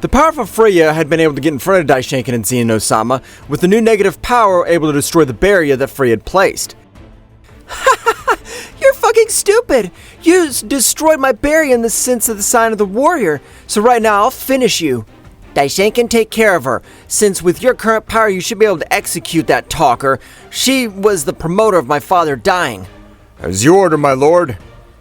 The powerful Fria had been able to get in front of Daishinken and Zeno-sama with the new negative power able to destroy the barrier that Fria had placed. You're fucking stupid! You destroyed my barrier in the sense of the sign of the warrior, so right now I'll finish you. Daishinken, take care of her, since with your current power you should be able to execute that talker. She was the promoter of my father dying. As you order, my lord.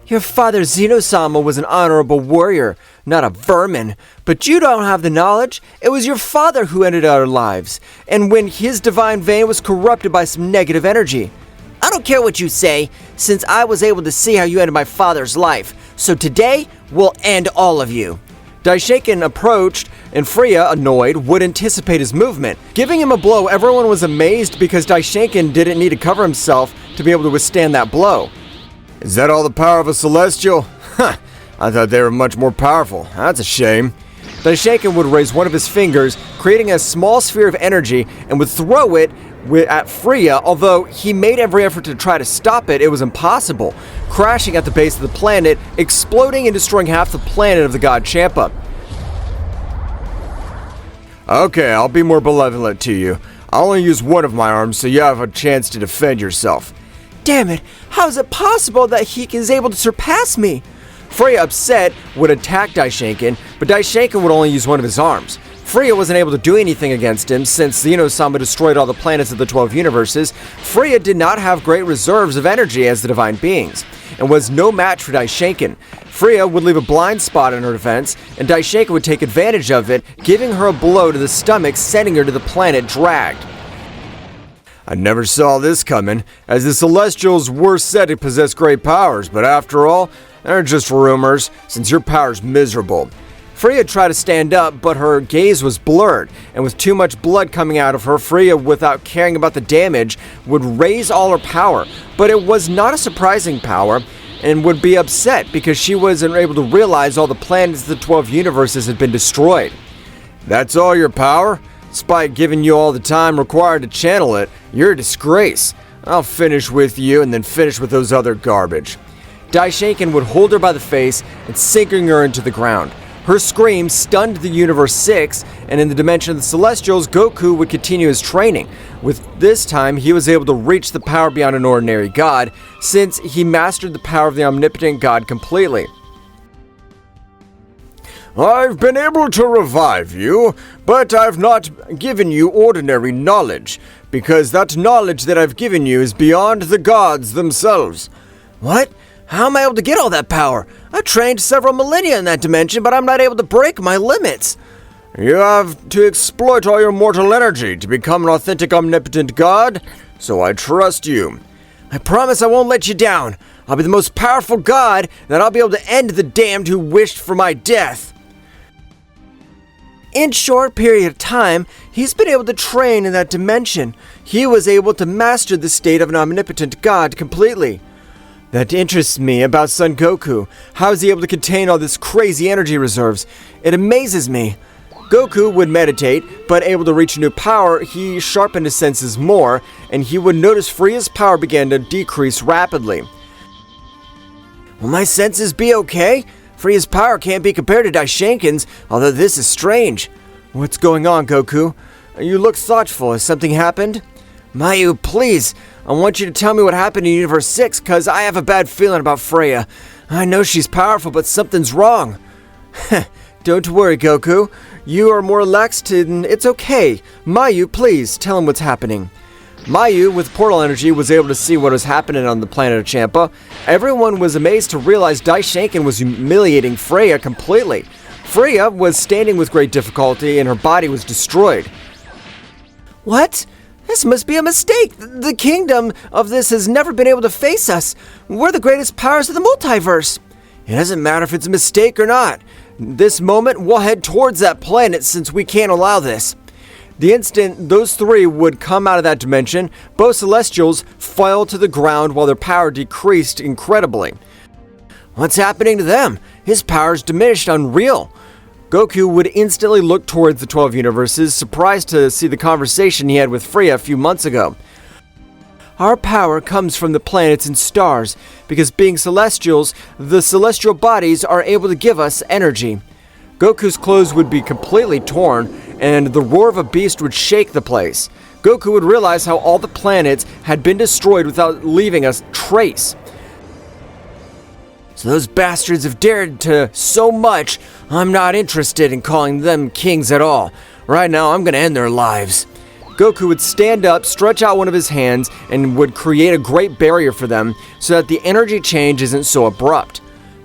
Your father Zeno-sama was an honorable warrior, not a vermin. But you don't have the knowledge. It was your father who ended our lives, and when his divine vein was corrupted by some negative energy. I don't care what you say, since I was able to see how you ended my father's life. So today, we'll end all of you. Daishinken approached, and Fria, annoyed, would anticipate his movement. Giving him a blow, everyone was amazed because Daishinken didn't need to cover himself to be able to withstand that blow. Is that all the power of a celestial? Huh, I thought they were much more powerful. That's a shame. Daishinken would raise one of his fingers, creating a small sphere of energy, and would throw it at Fria. Although he made every effort to try to stop it, it was impossible, crashing at the base of the planet, exploding and destroying half the planet of the god Champa. Okay, I'll be more benevolent to you. I'll only use one of my arms so you have a chance to defend yourself. Damn it, how is it possible that he is able to surpass me? Fria, upset, would attack Daishinken, but Daishinken would only use one of his arms. Fria wasn't able to do anything against him since Zeno-sama destroyed all the planets of the 12 universes. Fria did not have great reserves of energy as the divine beings, and was no match for Daishinken. Fria would leave a blind spot in her defense, and Daishinken would take advantage of it, giving her a blow to the stomach, sending her to the planet dragged. I never saw this coming, as the Celestials were said to possess great powers, but after all, they're just rumors, since your power's miserable. Fria tried to stand up, but her gaze was blurred, and with too much blood coming out of her, Fria, without caring about the damage, would raise all her power. But it was not a surprising power, and would be upset because she wasn't able to realize all the planets of the 12 universes had been destroyed. That's all your power? Despite giving you all the time required to channel it, you're a disgrace. I'll finish with you and then finish with those other garbage. Daishinken would hold her by the face and sinking her into the ground. Her scream stunned the Universe 6, and in the dimension of the Celestials, Goku would continue his training. With this time, he was able to reach the power beyond an ordinary god, since he mastered the power of the omnipotent god completely. I've been able to revive you, but I've not given you ordinary knowledge, because that knowledge that I've given you is beyond the gods themselves. What? How am I able to get all that power? I've trained several millennia in that dimension, but I'm not able to break my limits. You have to exploit all your mortal energy to become an authentic omnipotent god, so I trust you. I promise I won't let you down. I'll be the most powerful god, and I'll be able to end the damned who wished for my death. In a short period of time, he's been able to train in that dimension. He was able to master the state of an omnipotent god completely. That interests me about Son Goku. How is he able to contain all this crazy energy reserves? It amazes me. Goku would meditate, but able to reach a new power, he sharpened his senses more, and he would notice Fria's power began to decrease rapidly. Will my senses be okay? Fria's power can't be compared to Daishinken's, although this is strange. What's going on, Goku? You look thoughtful. Has something happened? Mayu, please. I want you to tell me what happened in Universe 6, cause I have a bad feeling about Fria. I know she's powerful, but something's wrong. Don't worry, Goku. You are more relaxed and it's okay. Mayu, please, tell him what's happening. Mayu, with portal energy, was able to see what was happening on the planet of Champa. Everyone was amazed to realize Daishinken was humiliating Fria completely. Fria was standing with great difficulty and her body was destroyed. What? This must be a mistake. The kingdom of this has never been able to face us. We're the greatest powers of the multiverse. It doesn't matter if it's a mistake or not. This moment, we'll head towards that planet since we can't allow this. The instant those three would come out of that dimension, both Celestials fell to the ground while their power decreased incredibly. What's happening to them? His power's diminished unreal. Goku would instantly look towards the 12 universes, surprised to see the conversation he had with Fria a few months ago. Our power comes from the planets and stars, because being Celestials, the celestial bodies are able to give us energy. Goku's clothes would be completely torn, and the roar of a beast would shake the place. Goku would realize how all the planets had been destroyed without leaving a trace. So those bastards have dared to so much, I'm not interested in calling them kings at all. Right now, I'm gonna end their lives. Goku would stand up, stretch out one of his hands, and would create a great barrier for them so that the energy change isn't so abrupt.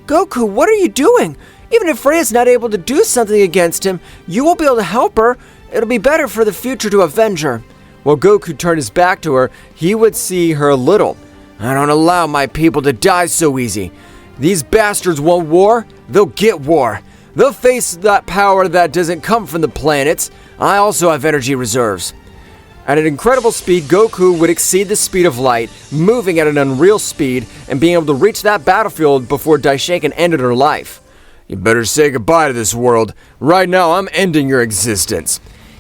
Goku, what are you doing? Even if Fria's not able to do something against him, you won't be able to help her. It'll be better for the future to avenge her. While Goku turned his back to her, he would see her a little. I don't allow my people to die so easy. These bastards want war, they'll get war. They'll face that power that doesn't come from the planets. I also have energy reserves. At an incredible speed, Goku would exceed the speed of light, moving at an unreal speed and being able to reach that battlefield before Daishinkan ended her life. You better say goodbye to this world. Right now, I'm ending your existence.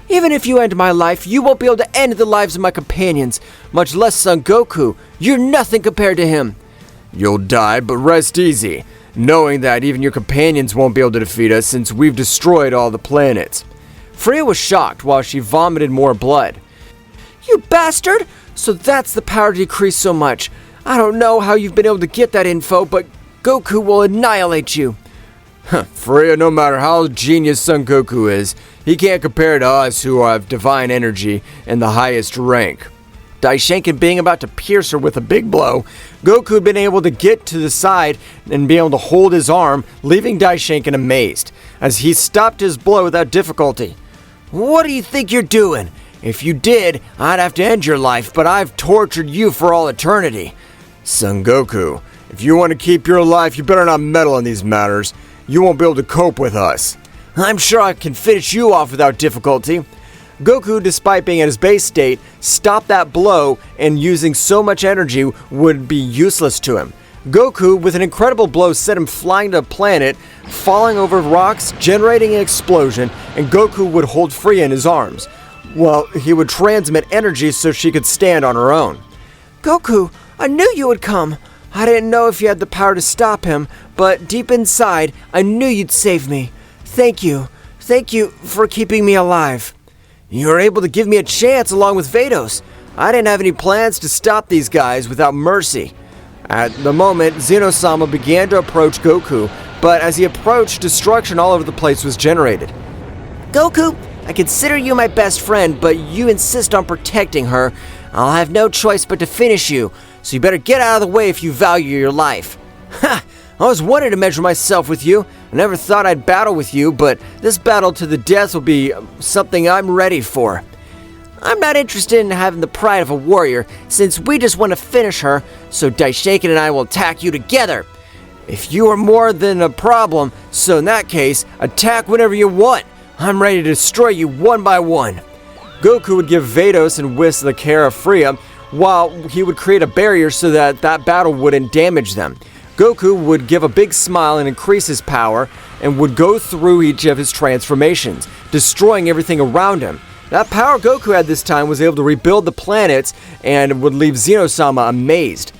Even if you end my life, you won't be able to end the lives of my companions, much less Son Goku. You're nothing compared to him. You'll die, but rest easy, knowing that even your companions won't be able to defeat us since we've destroyed all the planets. Fria was shocked while she vomited more blood. You bastard! So that's the power to decrease so much. I don't know how you've been able to get that info, but Goku will annihilate you. Fria, no matter how genius Son Goku is, he can't compare to us who have divine energy and the highest rank. Daishinkan being about to pierce her with a big blow, Goku had been able to get to the side and be able to hold his arm, leaving Daishinkan amazed, as he stopped his blow without difficulty. What do you think you're doing? If you did, I'd have to end your life, but I've tortured you for all eternity. Son Goku, if you want to keep your life, you better not meddle in these matters. You won't be able to cope with us. I'm sure I can finish you off without difficulty. Goku, despite being at his base state, stopped that blow, and using so much energy would be useless to him. Goku, with an incredible blow, sent him flying to a planet, falling over rocks, generating an explosion, and Goku would hold Fria in his arms. Well, he would transmit energy so she could stand on her own. Goku, I knew you would come. I didn't know if you had the power to stop him, but deep inside, I knew you'd save me. Thank you. Thank you for keeping me alive. You were able to give me a chance along with Vados. I didn't have any plans to stop these guys without mercy. At the moment, Zeno-sama began to approach Goku, but as he approached, destruction all over the place was generated. Goku, I consider you my best friend, but you insist on protecting her. I'll have no choice but to finish you, so you better get out of the way if you value your life. Ha! I was wanting to measure myself with you. I never thought I'd battle with you, but this battle to the death will be something I'm ready for. I'm not interested in having the pride of a warrior, since we just want to finish her, so Daishinkan and I will attack you together. If you are more than a problem, so in that case, attack whenever you want. I'm ready to destroy you one by one. Goku would give Vados and Whis the care of Fria, while he would create a barrier so that battle wouldn't damage them. Goku would give a big smile and increase his power, and would go through each of his transformations, destroying everything around him. That power Goku had this time was able to rebuild the planets, and would leave Zeno-sama amazed.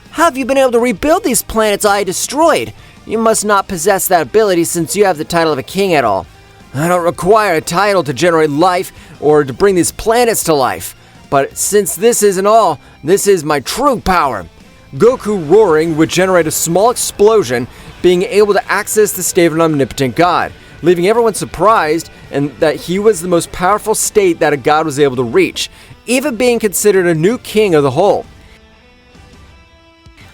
How have you been able to rebuild these planets I destroyed? You must not possess that ability since you have the title of a king at all. I don't require a title to generate life or to bring these planets to life. But since this isn't all, this is my true power. Goku roaring would generate a small explosion, being able to access the state of an omnipotent god, leaving everyone surprised and that he was the most powerful state that a god was able to reach, even being considered a new king of the whole.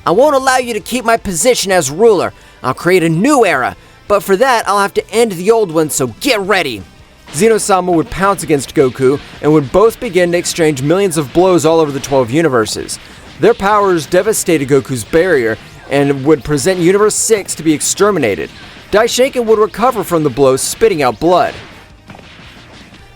I won't allow you to keep my position as ruler. I'll create a new era, but for that I'll have to end the old one, so get ready. Zeno-sama would pounce against Goku and would both begin to exchange millions of blows all over the 12 universes. Their powers devastated Goku's barrier and would present Universe 6 to be exterminated. Daishinkan would recover from the blows, spitting out blood.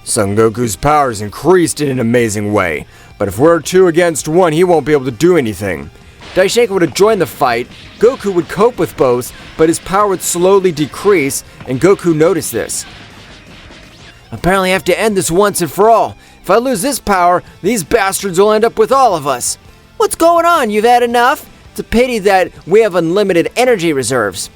Son Goku's powers increased in an amazing way, but if we're 2 against 1, he won't be able to do anything. Daishinkan would have joined the fight. Goku would cope with both, but his power would slowly decrease, and Goku noticed this. Apparently I have to end this once and for all. If I lose this power, these bastards will end up with all of us. What's going on? You've had enough? It's a pity that we have unlimited energy reserves.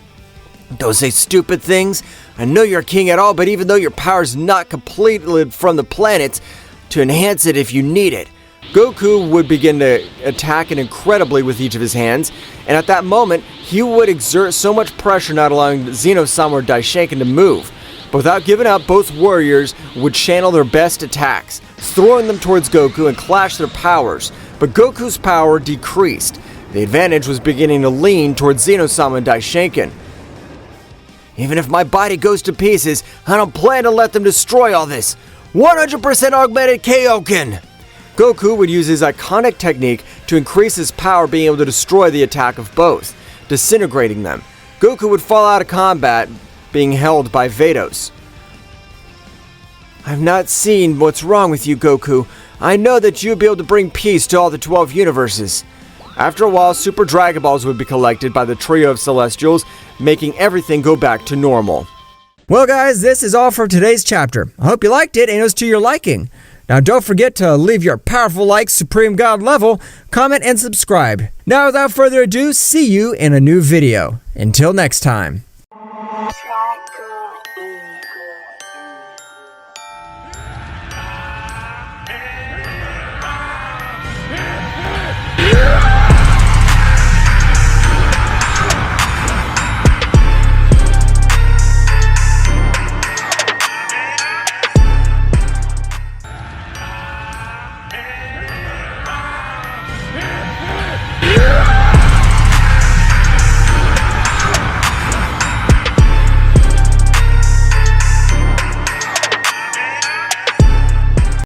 Don't say stupid things. I know you're king at all, but even though your power's not completed from the planets, to enhance it if you need it. Goku would begin to attack incredibly with each of his hands, and at that moment, he would exert so much pressure not allowing Zeno-sama or Daishinken to move. But without giving up, both warriors would channel their best attacks, throwing them towards Goku and clash their powers. But Goku's power decreased. The advantage was beginning to lean towards Zeno-sama and Daishinken. Even if my body goes to pieces, I don't plan to let them destroy all this. 100% augmented Kaioken! Goku would use his iconic technique to increase his power, being able to destroy the attack of both, disintegrating them. Goku would fall out of combat, being held by Vados. I've not seen what's wrong with you, Goku. I know that you'd be able to bring peace to all the 12 universes. After a while, Super Dragon Balls would be collected by the trio of Celestials, making everything go back to normal. Well guys, this is all for today's chapter. I hope you liked it and it was to your liking. Now don't forget to leave your powerful like, Supreme God level, comment and subscribe. Now without further ado, see you in a new video. Until next time.